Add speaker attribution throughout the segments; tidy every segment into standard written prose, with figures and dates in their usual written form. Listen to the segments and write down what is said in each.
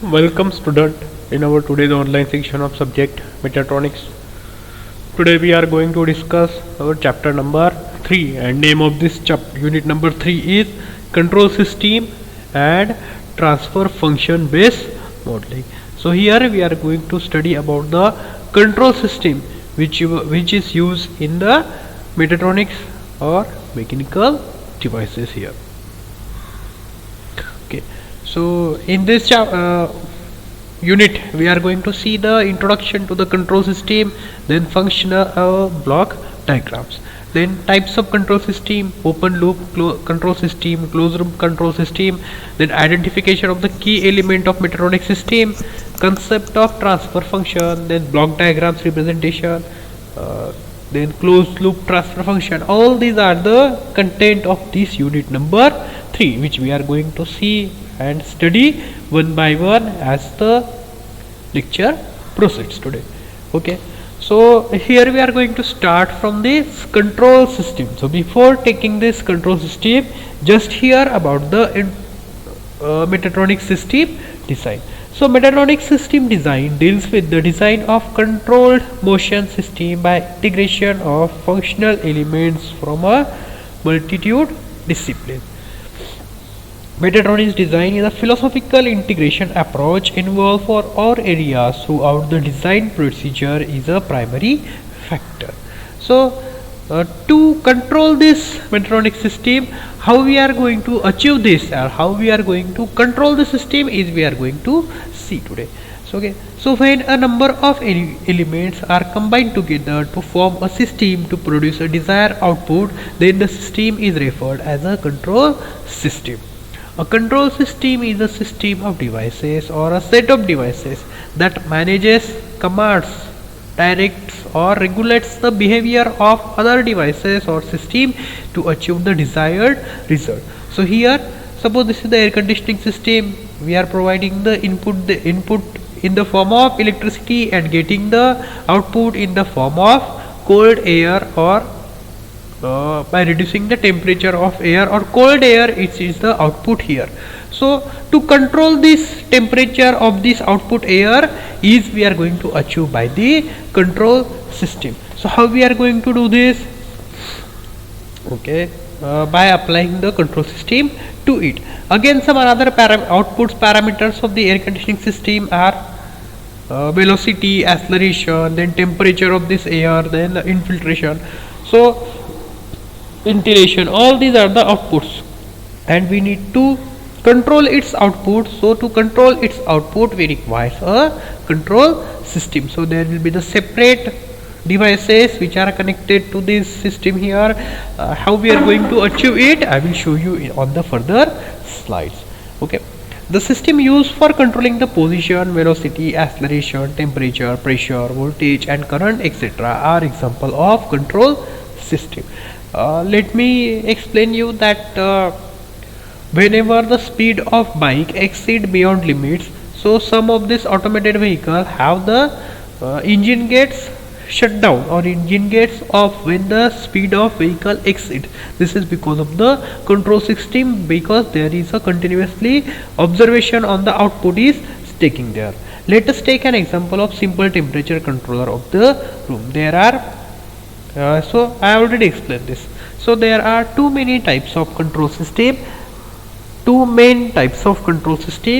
Speaker 1: Welcome student in our today's online section of subject Mechatronics. Today we are going to discuss our chapter number 3 and name of this unit number 3 is control system and transfer function based modeling. So here we are going to study about the control system which is used in the mechatronics or mechanical devices here. Okay. So in this unit we are going to see the introduction to the control system, then functional block diagrams, then types of control system, open loop control system, closed loop control system, then identification of the key element of mechatronic system, concept of transfer function, then block diagrams representation, then closed loop transfer function. All these are the content of this unit number 3 which we are going to see and study one by one as the lecture proceeds today. Okay, so here we are going to start from this control system. So before taking this control system, just hear about the mechatronic system design. So mechatronic system design deals with the design of controlled motion system by integration of functional elements from a multitude disciplines. Mechatronics design is a philosophical integration approach involved for all areas throughout the design procedure is a primary factor. So to control this mechatronic system, how we are going to achieve this or how we are going to control the system is we are going to see today. So, okay, so when a number of elements are combined together to form a system to produce a desired output, then the system is referred as a control system. A control system is a system of devices or a set of devices that manages, commands, directs or regulates the behavior of other devices or system to achieve the desired result. So here, suppose this is the air conditioning system, we are providing the input in the form of electricity and getting the output in the form of cold air or by reducing the temperature of air or cold air, it is the output here. So to control this temperature of this output air is we are going to achieve by the control system. So how we are going to do this? Okay, by applying the control system to it. Again, some other outputs parameters of the air conditioning system are velocity, acceleration, then temperature of this air, then infiltration. So ventilation, all these are the outputs and we need to control its output. So to control its output we require a control system. So there will be the separate devices which are connected to this system here. How we are going to achieve it, I will show you on the further slides. Okay, the system used for controlling the position, velocity, acceleration, temperature, pressure, voltage and current etc. are example of control system. Let me explain you that whenever the speed of bike exceed beyond limits, so some of this automated vehicle have the engine gets shut down or engine gets off when the speed of vehicle exceed. This is because of the control system, because there is a continuously observation on the output is taking there. Let us take an example of simple temperature controller of the room. There are so I already explained this. So there are two main types of control system.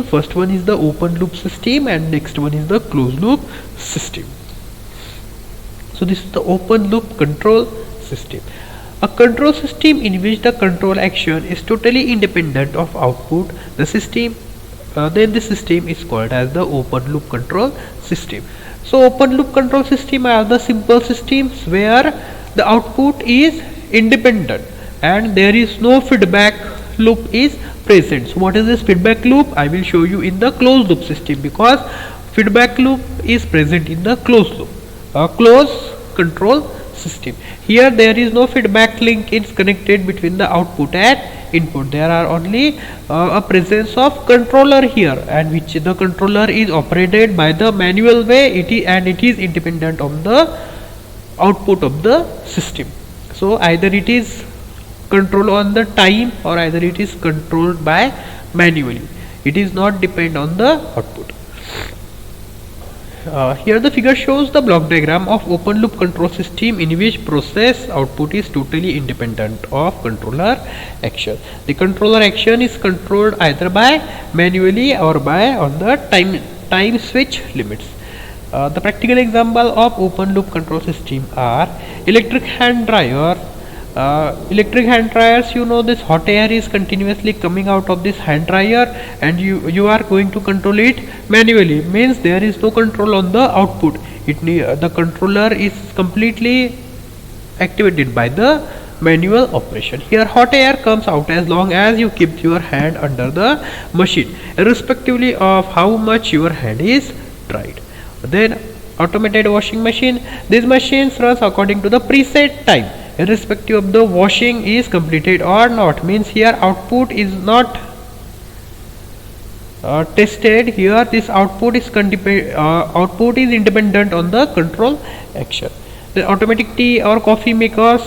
Speaker 1: First one is the open loop system and next one is the closed loop system. So this is the open loop control system. A control system in which the control action is totally independent of output, the system then the system is called as the open loop control system. So open loop control system are the simple systems where the output is independent and there is no feedback loop is present. So what is this feedback loop? I will show you in the closed loop system, because feedback loop is present in the closed loop closed control system. Here there is no feedback link is connected between the output and input. There are only a presence of controller here, and which the controller is operated by the manual way it is independent of the output of the system. So either it is control on the time or either it is controlled by manually. It is not depend on the output. Here the figure shows the block diagram of open loop control system in which process output is totally independent of controller action. The controller action is controlled either by manually or by on the time switch limits. The practical example of open loop control system are electric hand dryer. Electric hand dryers, you know, this hot air is continuously coming out of this hand dryer and you are going to control it manually, means there is no control on the output. The controller is completely activated by the manual operation. Here hot air comes out as long as you keep your hand under the machine, irrespectively of how much your hand is dried. Then automated washing machine, these machines runs according to the preset time, irrespective of the washing is completed or not, means here output is not tested. Here this output is independent on the control action. The automatic tea or coffee makers,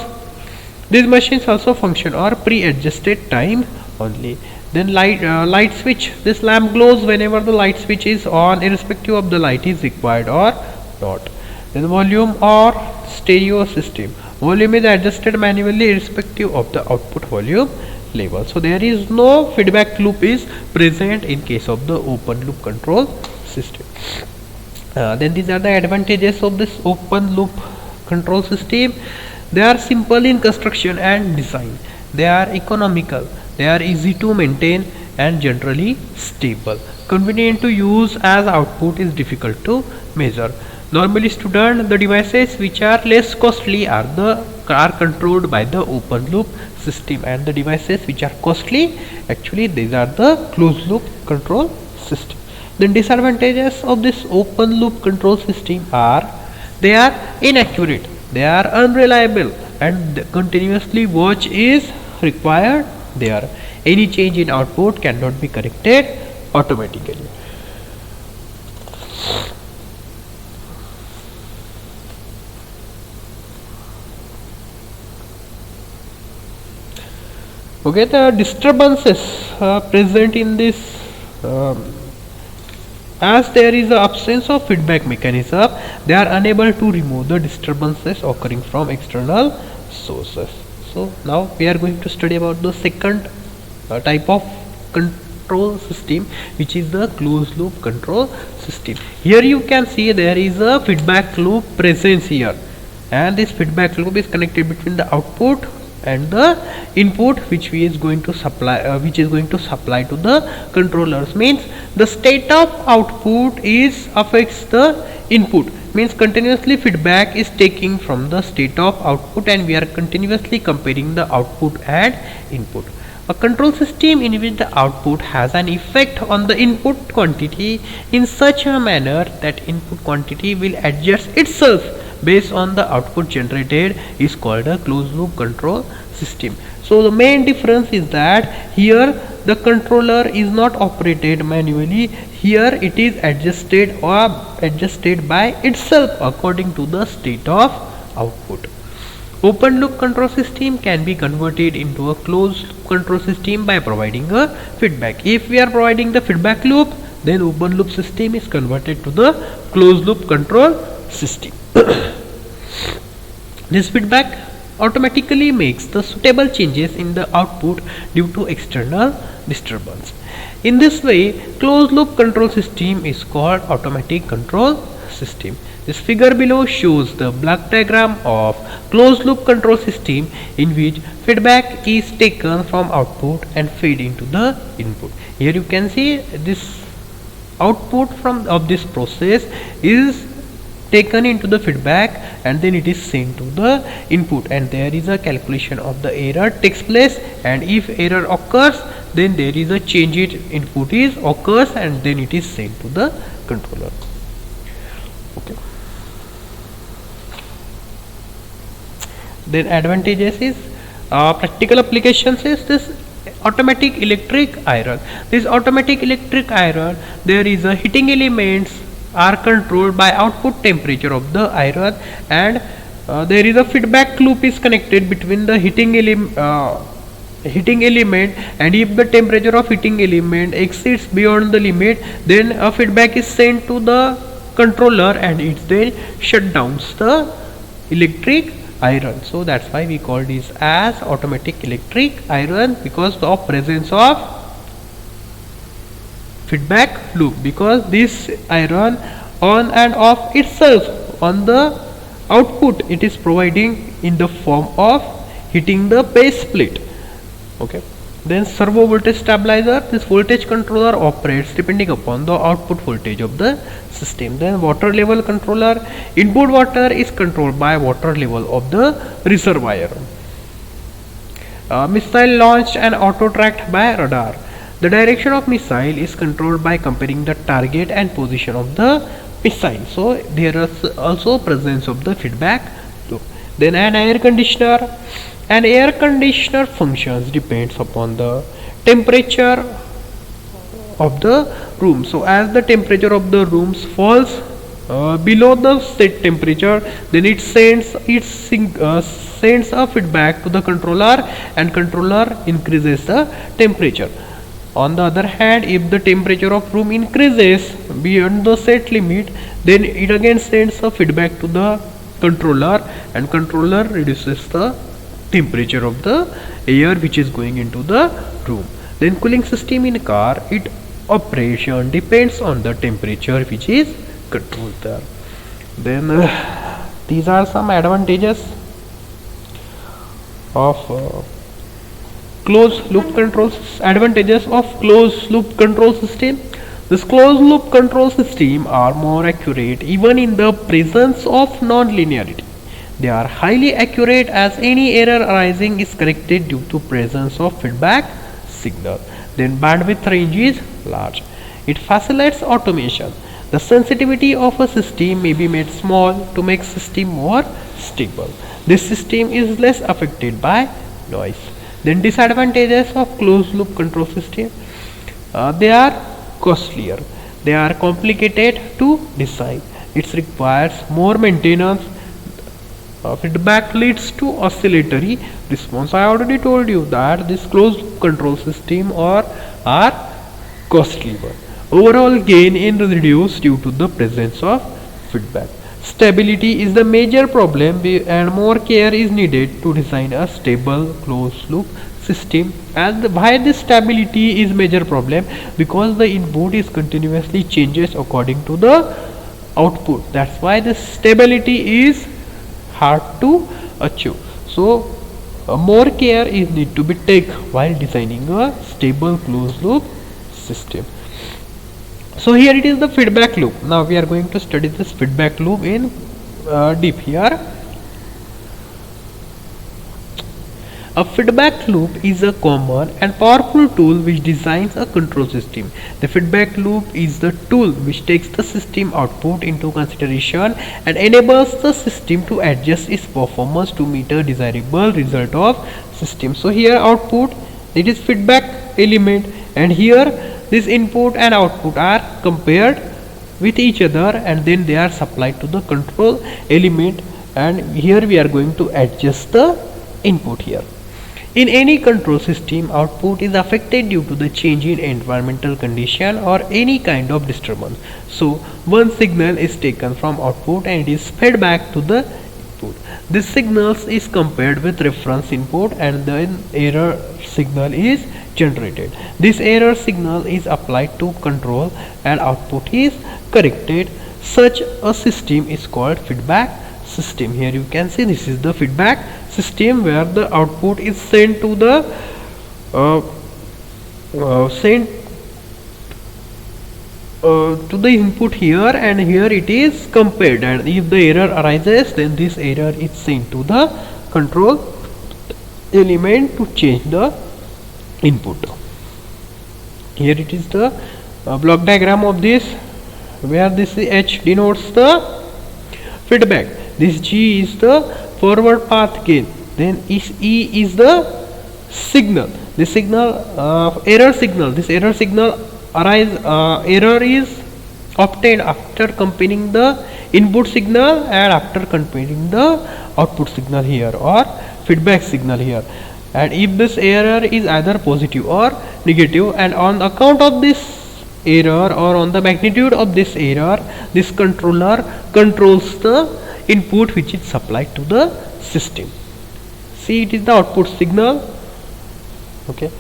Speaker 1: these machines also function or pre-adjusted time only. Then light switch, this lamp glows whenever the light switch is on, irrespective of the light is required or not. Then volume or stereo system, volume is adjusted manually irrespective of the output volume level. So there is no feedback loop is present in case of the open loop control system. Then these are the advantages of this open loop control system. They are simple in construction and design, they are economical, they are easy to maintain and generally stable, convenient to use as output is difficult to measure. Normally student, the devices which are less costly are controlled by the open loop system, and the devices which are costly, actually these are the closed loop control system. The disadvantages of this open loop control system are they are inaccurate, they are unreliable, and continuously watch is required there. Any change in output cannot be corrected automatically. Okay, the disturbances present in this, as there is an absence of feedback mechanism, they are unable to remove the disturbances occurring from external sources. So now we are going to study about the second type of control system, which is the closed loop control system. Here you can see there is a feedback loop presence here, and this feedback loop is connected between the output and the input which is going to supply to the controllers. Means the state of output is affects the input, means continuously feedback is taking from the state of output and we are continuously comparing the output and input. A control system in which the output has an effect on the input quantity in such a manner that input quantity will adjust itself based on the output generated is called a closed loop control system. So the main difference is that here the controller is not operated manually, here it is adjusted by itself according to the state of output. Open loop control system can be converted into a closed loop control system by providing a feedback. If we are providing the feedback loop, then open loop system is converted to the closed loop control system. This feedback automatically makes the suitable changes in the output due to external disturbance. In this way, closed loop control system is called automatic control system. This figure below shows the block diagram of closed loop control system in which feedback is taken from output and fed into the input. Here you can see this output of this process is taken into the feedback and then it is sent to the input, and there is a calculation of the error takes place, and if error occurs then there is a change in input is occurs and then it is sent to the controller. Okay. Then advantages is practical applications is this automatic electric iron. This automatic electric iron, there is a heating elements are controlled by output temperature of the iron, and there is a feedback loop is connected between the heating heating element, and if the temperature of heating element exceeds beyond the limit, then a feedback is sent to the controller and it then shut down the electric iron. So that's why we call this as automatic electric iron, because of presence of feedback loop, because this iron on and off itself on the output it is providing in the form of heating the base plate. Okay, then servo voltage stabilizer, this voltage controller operates depending upon the output voltage of the system. Then water level controller, input water is controlled by water level of the reservoir. Missile launched and auto tracked by radar. The direction of missile is controlled by comparing the target and position of the missile. So there is also presence of the feedback loop. Then an air conditioner. An air conditioner functions depends upon the temperature of the room. So as the temperature of the rooms falls below the set temperature, then it sends a feedback to the controller, and controller increases the temperature. On the other hand, if the temperature of room increases beyond the set limit, then it again sends a feedback to the controller, and controller reduces the temperature of the air which is going into the room. Then cooling system in car, it operation depends on the temperature which is controlled there. Then these are some advantages of closed loop control. Advantages of closed loop control system. This closed loop control system are more accurate even in the presence of non-linearity. They are highly accurate as any error arising is corrected due to presence of feedback signal. Then bandwidth range is large. It facilitates automation. The sensitivity of a system may be made small to make system more stable. This system is less affected by noise. Then disadvantages of closed loop control system. They are costlier. They are complicated to design. It requires more maintenance. Feedback leads to oscillatory response. I already told you that this closed loop control system are costly one. Overall gain is reduced due to the presence of feedback. Stability is the major problem, and more care is needed to design a stable closed loop system. And why this stability is major problem? Because the input is continuously changes according to the output. That's why the stability is hard to achieve. So more care is need to be taken while designing a stable closed loop system. So here it is the feedback loop. Now we are going to study this feedback loop in deep here. A feedback loop is a common and powerful tool which designs a control system. The feedback loop is the tool which takes the system output into consideration and enables the system to adjust its performance to meet a desirable result of system. So here output, it is feedback element, and here this input and output are compared with each other, and then they are supplied to the control element, and here we are going to adjust the input here. In any control system, output is affected due to the change in environmental condition or any kind of disturbance. So one signal is taken from output and it is fed back to the input. This signal is compared with reference input, and then error signal is generated. This error signal is applied to control and output is corrected. Such a system is called feedback system. Here you can see this is the feedback system where the output is sent to the input here, and here it is compared, and if the error arises, then this error is sent to the control element to change the input. Here it is the block diagram of this, where this H denotes the feedback, this G is the forward path gain, then E is the signal, this signal error signal. This error signal error is obtained after comparing the input signal and after comparing the output signal here, or feedback signal here. and if this error is either positive or negative, and on account of this error or on the magnitude of this error, this controller controls the input which is supplied to the system. See, it is the output signal. Okay,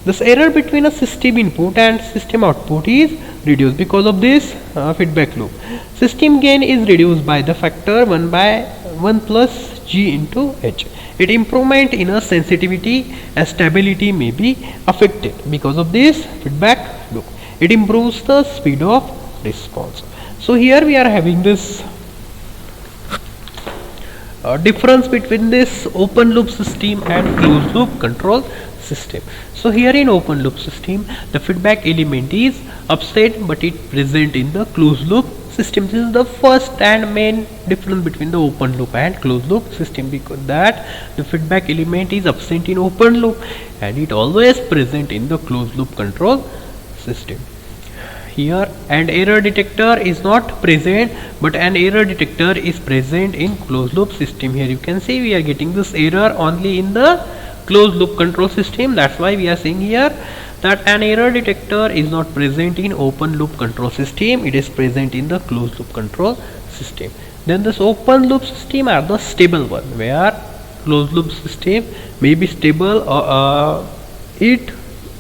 Speaker 1: this error between a system input and system output is reduced because of this feedback loop. System gain is reduced by the factor 1 by 1 plus G into H. Its improvement in a sensitivity and stability may be affected because of this feedback loop. It improves the speed of response. So here we are having this difference between this open loop system and closed loop control system. So here in open loop system, the feedback element is absent but it present in the closed loop system. This is the first and main difference between the open loop and closed loop system, because that the feedback element is absent in open loop and it always present in the closed loop control system. Here an error detector is not present, but an error detector is present in closed loop system. Here you can see we are getting this error only in the closed loop control system. That's why we are saying here that an error detector is not present in open loop control system, it is present in the closed loop control system. Then this open loop system are the stable one, where closed loop system may be stable or it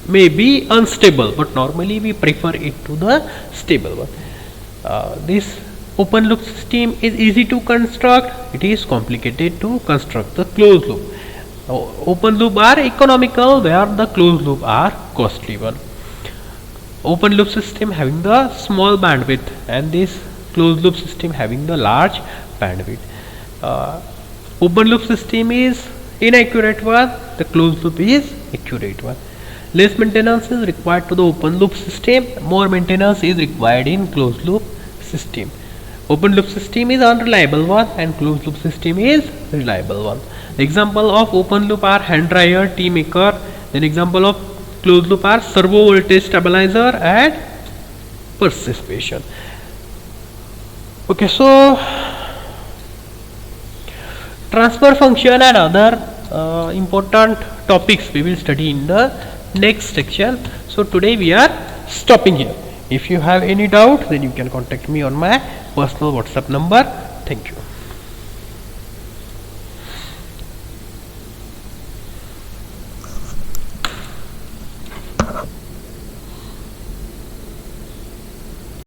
Speaker 1: may be unstable, but normally we prefer it to the stable one. This open loop system is easy to construct, it is complicated to construct the closed loop. Open loop are economical, where the closed loop are costly one. Open loop system having the small bandwidth and this closed loop system having the large bandwidth. Open loop system is inaccurate one, the closed loop is accurate one. Less maintenance is required to the open loop system, more maintenance is required in closed loop system. Open loop system is unreliable one and closed loop system is reliable one. Example of open loop are hand dryer, tea maker. Then example of closed loop are servo voltage stabilizer and precipitation. Okay, so transfer function and other important topics we will study in the next section. So today we are stopping here. If you have any doubt, then you can contact me on my personal WhatsApp number. Thank you.